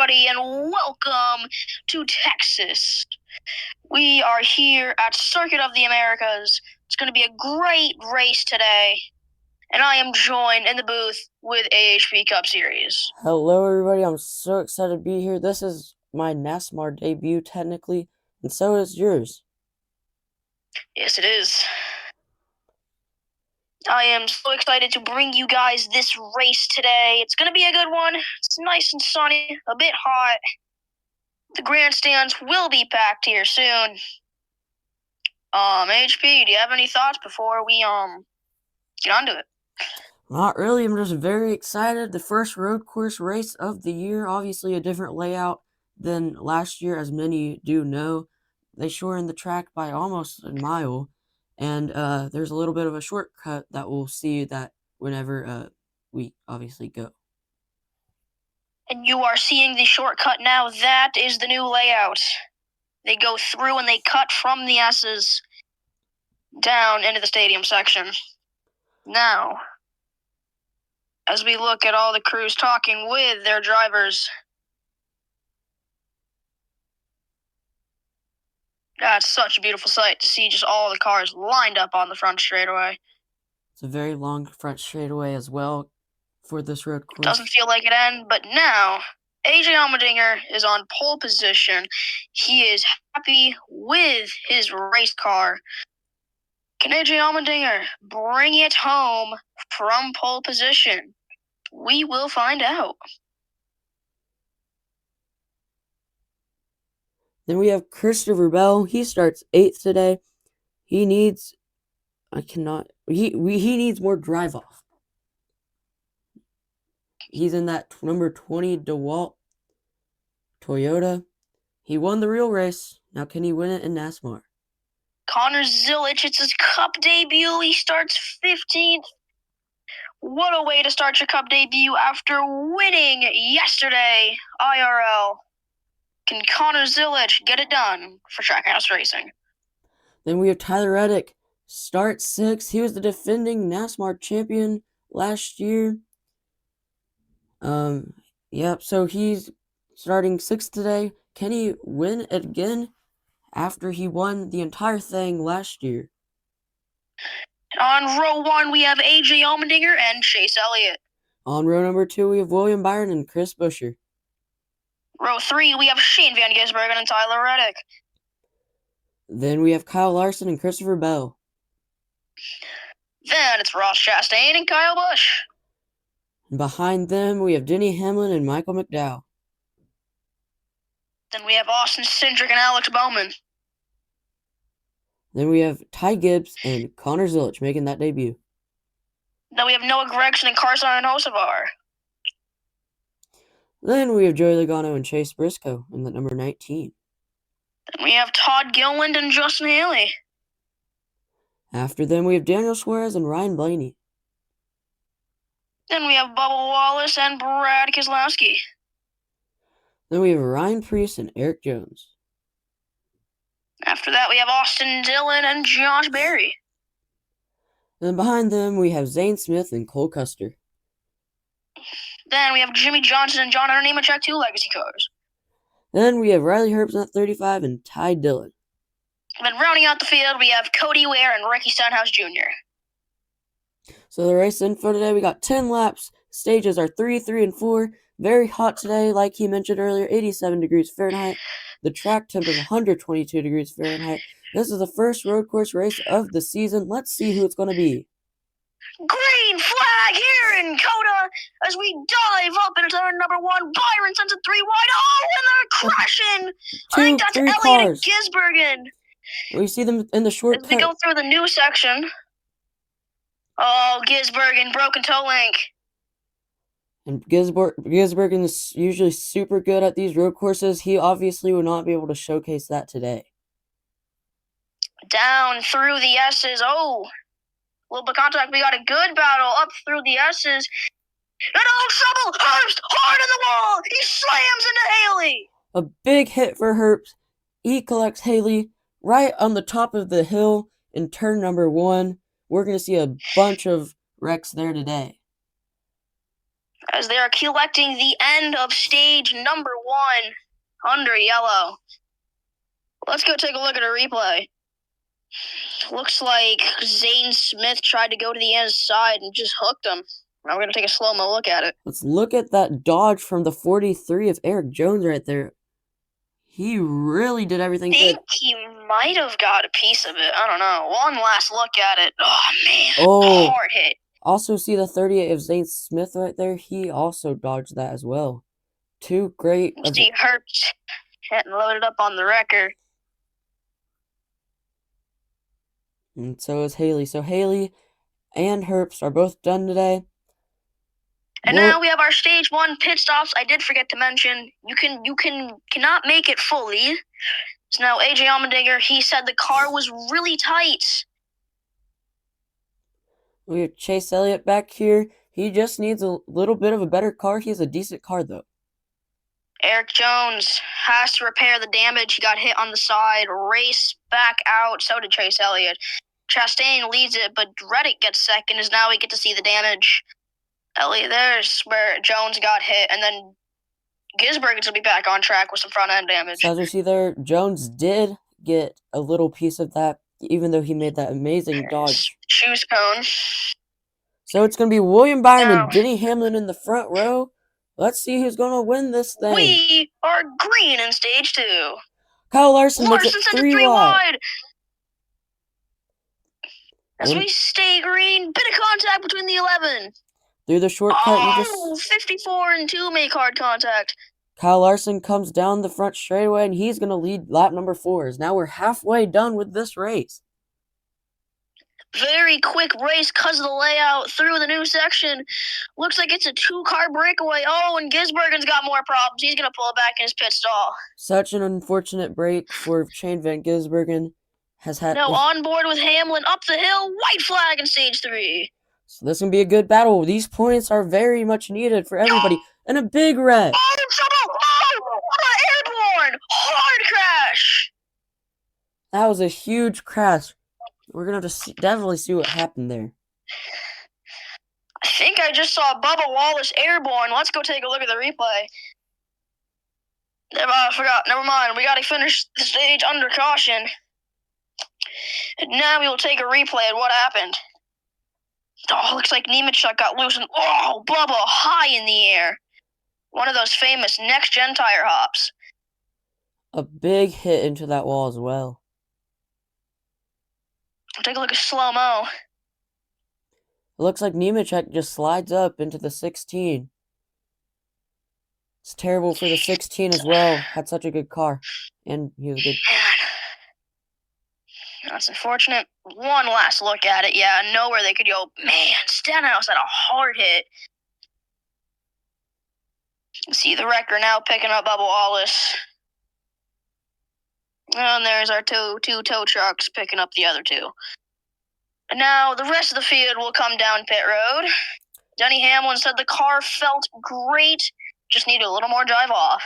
everybody, and welcome to Texas. We are here at Circuit of the Americas. It's going to be a great race today, and I am joined in the booth with AHP Cup Series. Hello, everybody. I'm so excited to be here. This is my NASMAR debut, technically, and so is yours. Yes, it is. I am so excited to bring you guys this race today. It's going to be a good one. It's nice and sunny, a bit hot. The grandstands will be packed here soon. HP, do you have any thoughts before we get onto it? Not really. I'm just very excited. The first road course race of the year. Obviously, a different layout than last year, as many do know. They shortened the track by almost a mile, and there's a little bit of a shortcut that we'll see that whenever we obviously go. And you are seeing the shortcut now. That is the new layout. They go through and they cut from the S's down into the stadium section. Now, as we look at all the crews talking with their drivers, that's such a beautiful sight to see just all the cars lined up on the front straightaway. It's a very long front straightaway as well for this road course. Doesn't feel like it ends, but now AJ Allmendinger is on pole position. He is happy with his race car. Can AJ Allmendinger bring it home from pole position? We will find out. Then we have Christopher Bell. He starts 8th today. He needs more drive off. He's in that number 20 DeWalt Toyota. He won the real race. Now can he win it in NASMAR? Connor Zilic, it's his Cup debut. He starts 15th. What a way to start your Cup debut after winning yesterday, IRL. Can Connor Zilic get it done for Trackhouse Racing? Then we have Tyler Reddick, start 6th. He was the defending NASMAR champion last year. So he's starting 6th today. Can he win it again after he won the entire thing last year? On row 1, we have AJ Allmendinger and Chase Elliott. On row number 2, we have William Byron and Chris Buescher. Row 3, we have Shane Van Gisbergen and Tyler Reddick. Then we have Kyle Larson and Christopher Bell. Then it's Ross Chastain and Kyle Busch. And behind them, we have Denny Hamlin and Michael McDowell. Then we have Austin Cindric and Alex Bowman. Then we have Ty Gibbs and Connor Zilic making that debut. Then we have Noah Gregson and Carson and Hocevar. Then we have Joey Logano and Chase Briscoe in the number 19. Then we have Todd Gilliland and Justin Haley. After them, we have Daniel Suarez and Ryan Blaney. Then we have Bubba Wallace and Brad Keselowski. Then we have Ryan Preece and Eric Jones. After that, we have Austin Dillon and Josh Berry. Then behind them, we have Zane Smith and Cole Custer. Then we have Jimmy Johnson and John Hunter Nemechek, 2 legacy cars. Then we have Riley Herbst at 35 and Ty Dillon. Then rounding out the field, we have Cody Ware and Ricky Stenhouse Jr. So the race info today, we got 10 laps. Stages are 3, 3, and 4. Very hot today, like he mentioned earlier, 87 degrees Fahrenheit. The track temp is 122 degrees Fahrenheit. This is the first road course race of the season. Let's see who it's going to be. Green flag here in COTA as we dive up into turn number 1. Byron sends it 3 wide. Oh, and they're crashing. I think that's Elliott cars. and Gisbergen. We see them in the shortcut. As we go through the new section. Oh, Gisbergen, broken toe link. And Gisbergen is usually super good at these road courses. He obviously will not be able to showcase that today. Down through the S's. Oh, a little bit of contact. We got a good battle up through the S's. And trouble! Herbst hard on the wall! He slams into Haley! A big hit for Herbst. He collects Haley right on the top of the hill in turn number 1. We're going to see a bunch of wrecks there today. as they are collecting the end of stage number 1 under yellow. Let's go take a look at a replay. Looks like Zane Smith tried to go to the inside and just hooked him. Now we're going to take a slow-mo look at it. Let's look at that dodge from the 43 of Eric Jones right there. He really did everything I good. think he might have got a piece of it. I don't know. One last look at it. Oh, man. Oh. Hard hit. Also see the 38 of Zane Smith right there. He also dodged that as well. Two great. See Herbst getting loaded up on the wrecker. And so is Haley. So Haley and Herbst are both done today. And now we have our stage 1 pit stops. I did forget to mention, you cannot make it fully. So now AJ Allmendinger, he said the car was really tight. We have Chase Elliott back here. He just needs a little bit of a better car. He has a decent car though. Eric Jones has to repair the damage. He got hit on the side, race back out. So did Chase Elliott. Chastain leads it, but Reddick gets second, as now we get to see the damage. Elliott, there's where Jones got hit, and then Gisbergen's will be back on track with some front end damage. So as you see there, Jones did get a little piece of that, even though he made that amazing dodge. Shoes cone. So it's going to be William Byron and Denny Hamlin in the front row. Let's see who's going to win this thing. We are green in stage 2. Kyle Larson makes it 3 wide. As we stay green, bit of contact between the 11. Through the shortcut, 54 and 2 make hard contact. Kyle Larson comes down the front straightaway, and he's going to lead lap number 4. Now we're halfway done with this race. Very quick race because of the layout through the new section. Looks like it's a 2-car breakaway. Oh, and Gisbergen's got more problems. He's going to pull it back in his pit stall. Such an unfortunate break for Shane Van Gisbergen. Now on board with Hamlin up the hill. White flag in stage 3. So this is going to be a good battle. These points are very much needed for everybody. And a big wreck. Oh, trouble! Oh, airborne! Hard crash! That was a huge crash. We're going to have to definitely see what happened there. I think I just saw Bubba Wallace airborne. Let's go take a look at the replay. I forgot. Never mind. We got to finish the stage under caution. And now we will take a replay of what happened. Oh, looks like Nemechek got loose and oh, Bubba high in the air. One of those famous next-gen tire hops. A big hit into that wall as well. Take a look at slow-mo. It looks like Nemechek just slides up into the 16. It's terrible for the 16 as well. Had such a good car. And he was good. That's unfortunate. One last look at it. Yeah, nowhere they could go. Man, Stenhouse had a hard hit. See the wrecker now picking up Bubba Wallace. And there's our two tow trucks picking up the other 2. And now the rest of the field will come down pit road. Denny Hamlin said the car felt great, just needed a little more drive off.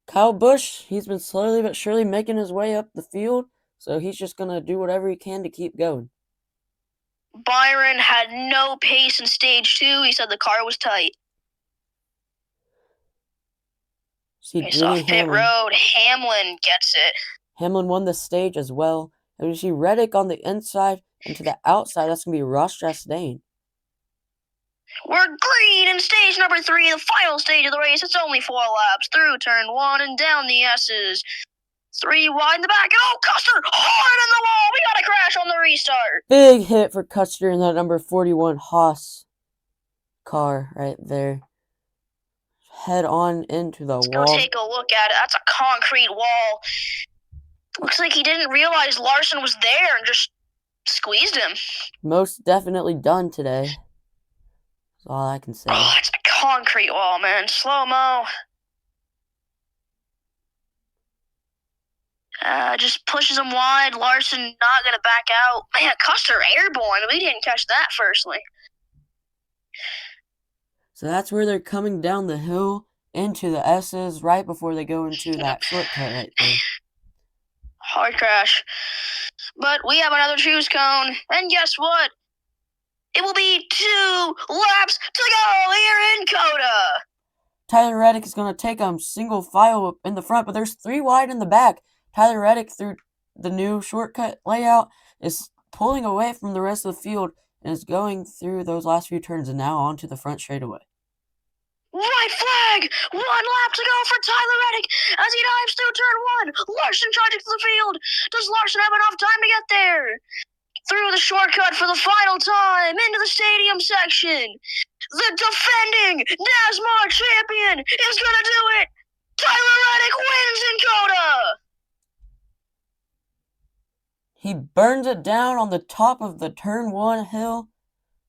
Kyle Busch, he's been slowly but surely making his way up the field, so he's just going to do whatever he can to keep going. Byron had no pace in stage 2. He said the car was tight. It's off pit road. Hamlin gets it. Hamlin won the stage as well. And you see Reddick on the inside, and to the outside, that's going to be Ross Chastain. We're green in stage number 3, the final stage of the race. It's only 4 laps through turn 1 and down the S's. 3 wide in the back. Oh, Custer hard in the wall. We got a crash on the restart. Big hit for Custer in that number 41 Haas car right there. Head on into the wall. Let's go take a look at it. That's a concrete wall. Looks like he didn't realize Larson was there and just squeezed him. Most definitely done today. That's all I can say. Oh, it's a concrete wall, man. Slow-mo. Just pushes him wide. Larson not going to back out. Man, Custer airborne. We didn't catch that firstly. So that's where they're coming down the hill into the S's right before they go into that shortcut right there. Hard crash. But we have another choose cone. And guess what? It will be 2 laps to go here in COTA. Tyler Reddick is going to take him single file in the front, but there's 3 wide in the back. Tyler Reddick, through the new shortcut layout, is pulling away from the rest of the field and is going through those last few turns and now onto the front straightaway. Right flag! 1 lap to go for Tyler Reddick as he dives through turn 1. Larson charging to the field. Does Larson have enough time to get there? Through the shortcut for the final time into the stadium section. The defending NASMAR champion is gonna do it! Tyler Reddick wins in COTA! He burns it down on the top of the turn 1 hill.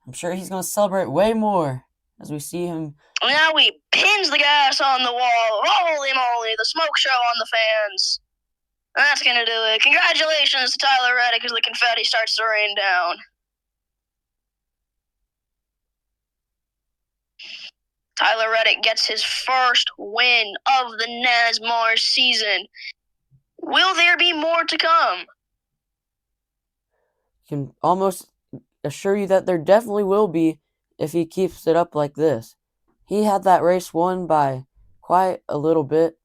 I'm sure he's going to celebrate way more as we see him. Now he pins the gas on the wall. Holy moly, the smoke show on the fans. That's gonna do it. Congratulations to Tyler Reddick as the confetti starts to rain down. Tyler Reddick gets his first win of the NASMAR season. Will there be more to come? Can almost assure you that there definitely will be if he keeps it up like this. He had that race won by quite a little bit.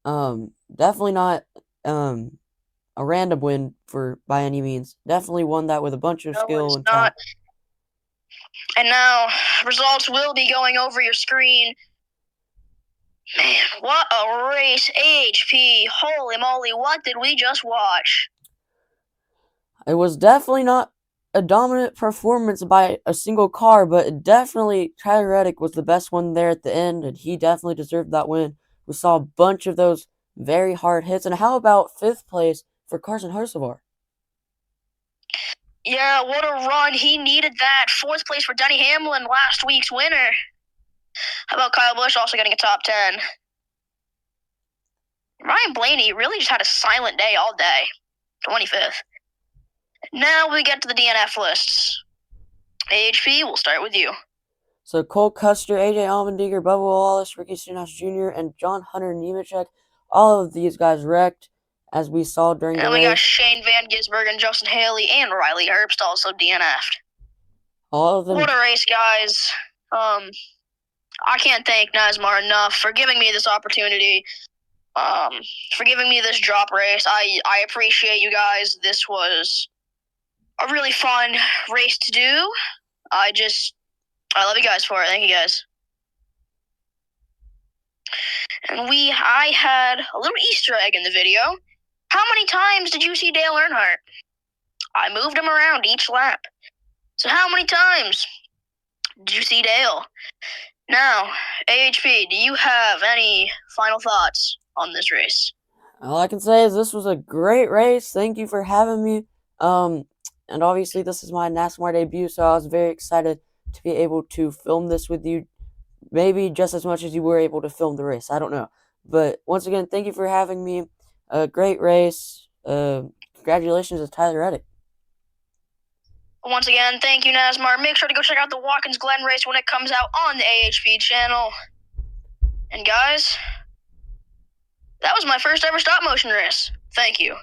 Definitely not a random win by any means. Definitely won that with a bunch of skill and talent. And now results will be going over your screen. Man, what a race, AHP. Holy moly, what did we just watch? It was definitely not a dominant performance by a single car, but definitely Tyler Reddick was the best one there at the end, and he definitely deserved that win. We saw a bunch of those very hard hits. And how about 5th place for Carson Hocevar? Yeah, what a run. He needed that. 4th place for Denny Hamlin, last week's winner. How about Kyle Busch also getting a top 10? Ryan Blaney really just had a silent day all day. 25th. Now we get to the DNF lists. AHP, we'll start with you. So Cole Custer, AJ Allmendinger, Bubba Wallace, Ricky Stenhouse Jr., and John Hunter Nemechek, all of these guys wrecked, as we saw during the race. And we got Shane Van Gisbergen and Justin Haley and Riley Herbst also DNF'd. All of them. What a race, guys. I can't thank NASMAR enough for giving me this opportunity, for giving me this drop race. I appreciate you guys. This was a really fun race to do. I love you guys for it. Thank you, guys. And I had a little Easter egg in the video. How many times did you see Dale Earnhardt? I moved him around each lap. So how many times did you see Dale? Now, AHP, do you have any final thoughts on this race? All I can say is this was a great race. Thank you for having me. And obviously this is my NASMAR debut, so I was very excited to be able to film this with you. Maybe just as much as you were able to film the race. I don't know. But once again, thank you for having me. A great race. Congratulations to Tyler Reddick. Once again, thank you, NASMAR. Make sure to go check out the Watkins Glen race when it comes out on the AHP channel. And guys, that was my first ever stop motion race. Thank you.